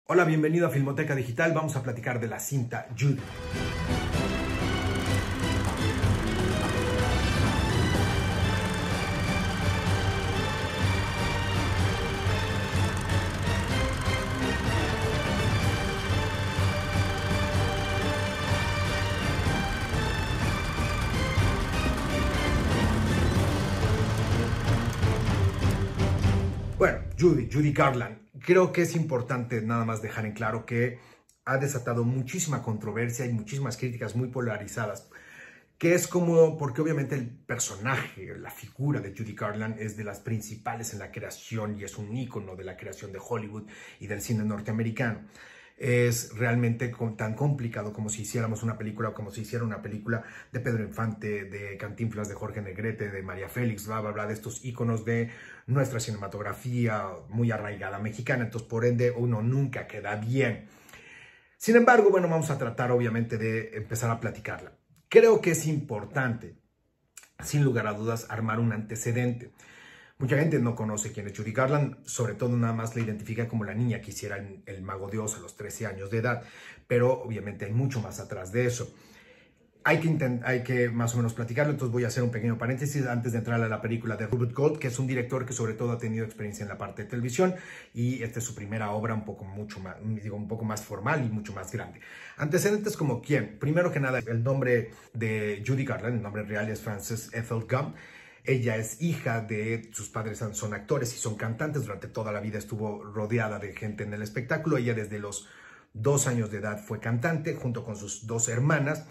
Hola, bienvenido a Filmoteca Digital. Vamos a platicar de la cinta Judy. Bueno, Judy Garland. Creo que es importante nada más dejar en claro que ha desatado muchísima controversia y muchísimas críticas muy polarizadas, que es como, porque obviamente el personaje, la figura de Judy Garland es de las principales en la creación y es un ícono de la creación de Hollywood y del cine norteamericano. Es realmente tan complicado como si hiciéramos una película o como si hiciera una película de Pedro Infante, de Cantinflas, de Jorge Negrete, de María Félix, bla, bla, bla, de estos íconos de nuestra cinematografía muy arraigada mexicana. Entonces, por ende, uno nunca queda bien. Sin embargo, bueno, vamos a tratar obviamente de empezar a platicarla. Creo que es importante, sin lugar a dudas, armar un antecedente. Mucha gente no conoce quién es Judy Garland, sobre todo nada más la identifica como la niña que hiciera el Mago de Oz a los 13 años de edad, pero obviamente hay mucho más atrás de eso. Hay que más o menos platicarlo, entonces voy a hacer un pequeño paréntesis antes de entrar a la película de Rupert Gold, que es un director que sobre todo ha tenido experiencia en la parte de televisión y esta es su primera obra un poco más formal y mucho más grande. Antecedentes como quién. Primero que nada, el nombre de Judy Garland, el nombre real es Frances Ethel Gum. Ella es hija de, sus padres son actores y son cantantes. Durante toda la vida estuvo rodeada de gente en el espectáculo. Ella desde los 2 años de edad fue cantante junto con sus 2 hermanas.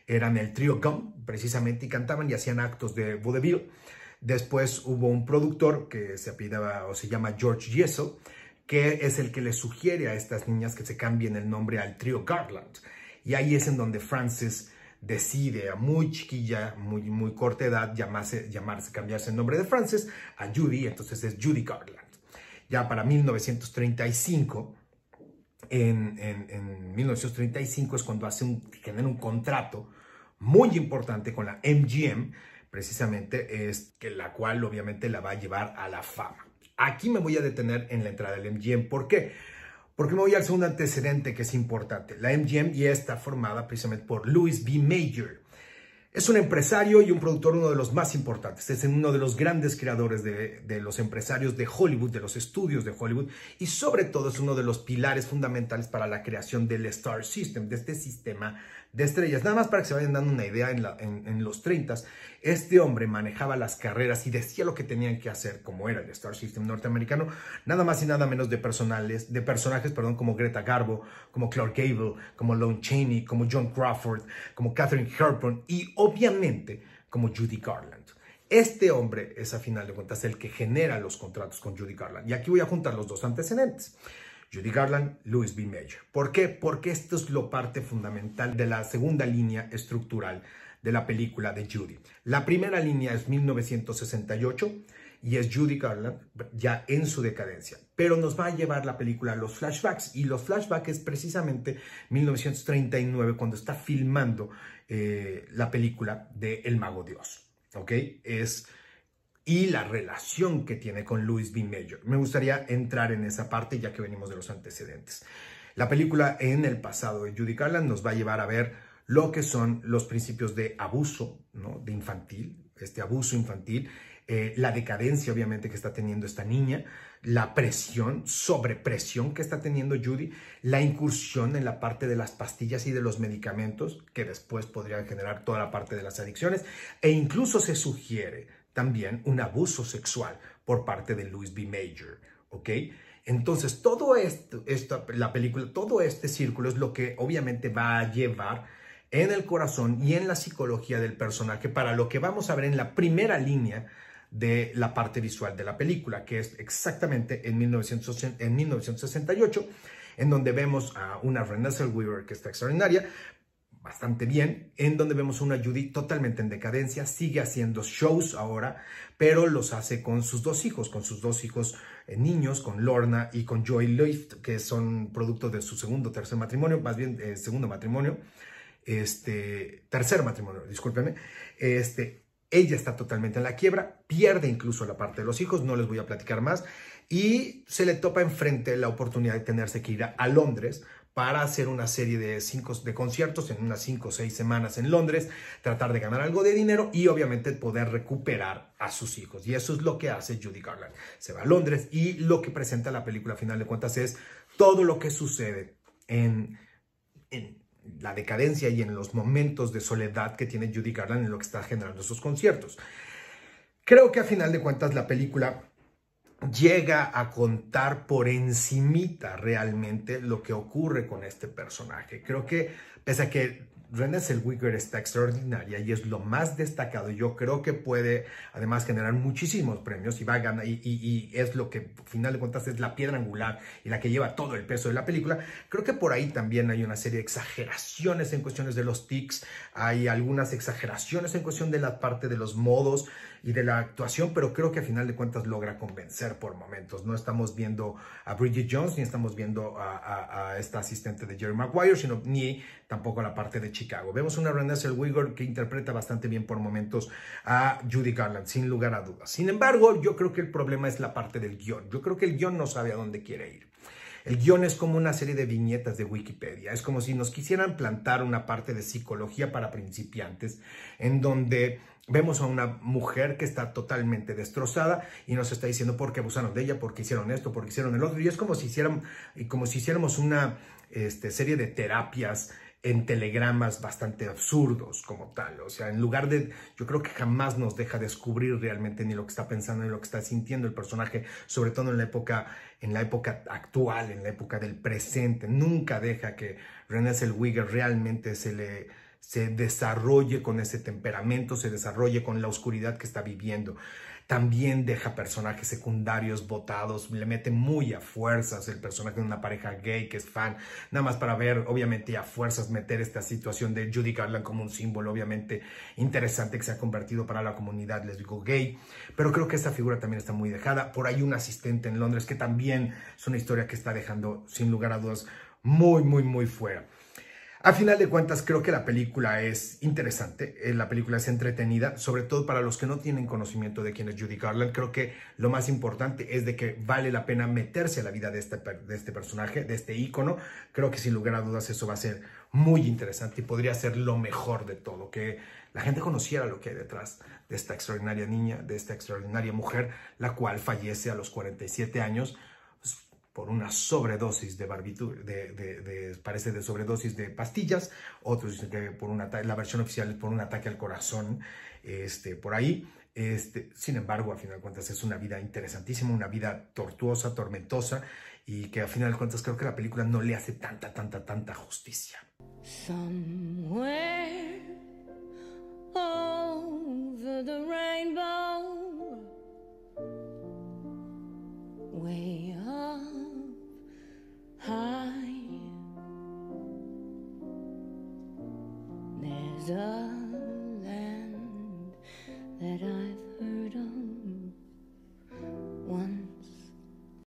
Eran el trío Gum, precisamente, y cantaban y hacían actos de vodevil. Después hubo un productor que se apellidaba o se llama George Jessel, que es el que le sugiere a estas niñas que se cambien el nombre al trío Garland. Y ahí es en donde Frances decide a muy chiquilla, muy corta edad, cambiarse el nombre de Frances a Judy, entonces es Judy Garland. Ya para 1935, en 1935 es cuando genera un contrato muy importante con la MGM, precisamente, la cual obviamente la va a llevar a la fama. Aquí me voy a detener en la entrada del MGM. ¿Por qué? Porque me voy al segundo antecedente que es importante. La MGM ya está formada precisamente por Louis B. Mayer. Es un empresario y un productor, uno de los más importantes. Es uno de los grandes creadores de los empresarios de Hollywood, de los estudios de Hollywood. Y sobre todo es uno de los pilares fundamentales para la creación del Star System, de este sistema de estrellas. Nada más para que se vayan dando una idea, en los 30s, este hombre manejaba las carreras y decía lo que tenían que hacer, como era el Star System norteamericano, nada más y nada menos de personajes como Greta Garbo, como Clark Gable, como Lon Chaney, como John Crawford, como Katharine Hepburn y obviamente como Judy Garland. Este hombre es a final de cuentas el que genera los contratos con Judy Garland. Y aquí voy a juntar los dos antecedentes. Judy Garland, Louis B. Mayer. ¿Por qué? Porque esto es lo parte fundamental de la segunda línea estructural de la película de Judy. La primera línea es 1968 y es Judy Garland ya en su decadencia. Pero nos va a llevar la película a los flashbacks. Y los flashbacks es precisamente 1939 cuando está filmando la película de El Mago de Oz. ¿Ok? Y la relación que tiene con Louis B. Mayer. Me gustaría entrar en esa parte ya que venimos de los antecedentes. La película en el pasado de Judy Garland nos va a llevar a ver lo que son los principios de abuso, ¿no? De infantil, abuso infantil, la decadencia obviamente que está teniendo esta niña, la presión, sobrepresión que está teniendo Judy, la incursión en la parte de las pastillas y de los medicamentos que después podrían generar toda la parte de las adicciones e incluso se sugiere también un abuso sexual por parte de Louis B. Mayer, ¿ok? Entonces, todo la película, todo este círculo es lo que obviamente va a llevar en el corazón y en la psicología del personaje para lo que vamos a ver en la primera línea de la parte visual de la película, que es exactamente en 1968, en donde vemos a una Renée Zellweger que está extraordinaria, bastante bien, en donde vemos una Judy totalmente en decadencia, sigue haciendo shows ahora, pero los hace con sus 2 hijos, niños, con Lorna y con Joey Lift, que son producto de su tercer matrimonio, más bien segundo matrimonio, tercer matrimonio, discúlpenme, ella está totalmente en la quiebra, pierde incluso la parte de los hijos, no les voy a platicar más, y se le topa enfrente la oportunidad de tenerse que ir a Londres para hacer una serie de conciertos en unas 5 o 6 semanas en Londres, tratar de ganar algo de dinero y obviamente poder recuperar a sus hijos. Y eso es lo que hace Judy Garland. Se va a Londres y lo que presenta la película a final de cuentas es todo lo que sucede en la decadencia y en los momentos de soledad que tiene Judy Garland en lo que está generando esos conciertos. Creo que a final de cuentas la película llega a contar por encimita realmente lo que ocurre con este personaje. Creo que pese a que Renée Zellweger está extraordinaria y es lo más destacado, yo creo que puede además generar muchísimos premios y va a ganar y es lo que al final de cuentas es la piedra angular y la que lleva todo el peso de la película. Creo que por ahí también hay una serie de exageraciones en cuestiones de los tics, hay algunas exageraciones en cuestión de la parte de los modos y de la actuación, pero creo que a final de cuentas logra convencer por momentos. No estamos viendo a Bridget Jones, ni estamos viendo a esta asistente de Jerry Maguire, ni tampoco la parte de Chicago. Vemos una Renée Zellweger que interpreta bastante bien por momentos a Judy Garland, sin lugar a dudas. Sin embargo, yo creo que el problema es la parte del guión. Yo creo que el guión no sabe a dónde quiere ir. El guión es como una serie de viñetas de Wikipedia. Es como si nos quisieran plantar una parte de psicología para principiantes, en donde vemos a una mujer que está totalmente destrozada y nos está diciendo por qué abusaron de ella, por qué hicieron esto, por qué hicieron el otro. Y es como si hiciéramos una serie de terapias en telegramas bastante absurdos como tal. O sea, en lugar de, yo creo que jamás nos deja descubrir realmente ni lo que está pensando ni lo que está sintiendo el personaje, sobre todo en la época actual, en la época del presente. Nunca deja que Renée Zellweger realmente se desarrolle con ese temperamento, se desarrolle con la oscuridad que está viviendo. También deja personajes secundarios botados, le mete muy a fuerzas el personaje de una pareja gay que es fan, nada más para ver, obviamente, a fuerzas meter esta situación de Judy Garland como un símbolo, obviamente, interesante que se ha convertido para la comunidad lésbico gay. Pero creo que esta figura también está muy dejada. Por ahí un asistente en Londres que también es una historia que está dejando, sin lugar a dudas, muy fuera. A final de cuentas, creo que la película es interesante, la película es entretenida, sobre todo para los que no tienen conocimiento de quién es Judy Garland. Creo que lo más importante es de que vale la pena meterse a la vida de este personaje, de este ícono. Creo que sin lugar a dudas eso va a ser muy interesante y podría ser lo mejor de todo, que la gente conociera lo que hay detrás de esta extraordinaria niña, de esta extraordinaria mujer, la cual fallece a los 47 años, por una sobredosis de barbitur, parece de sobredosis de pastillas. Otros dicen que por la versión oficial es por un ataque al corazón, por ahí. Sin embargo, a final de cuentas es una vida interesantísima, una vida tortuosa, tormentosa, y que a final de cuentas creo que la película no le hace tanta justicia. Somewhere over the rainbow, way up high, there's a land that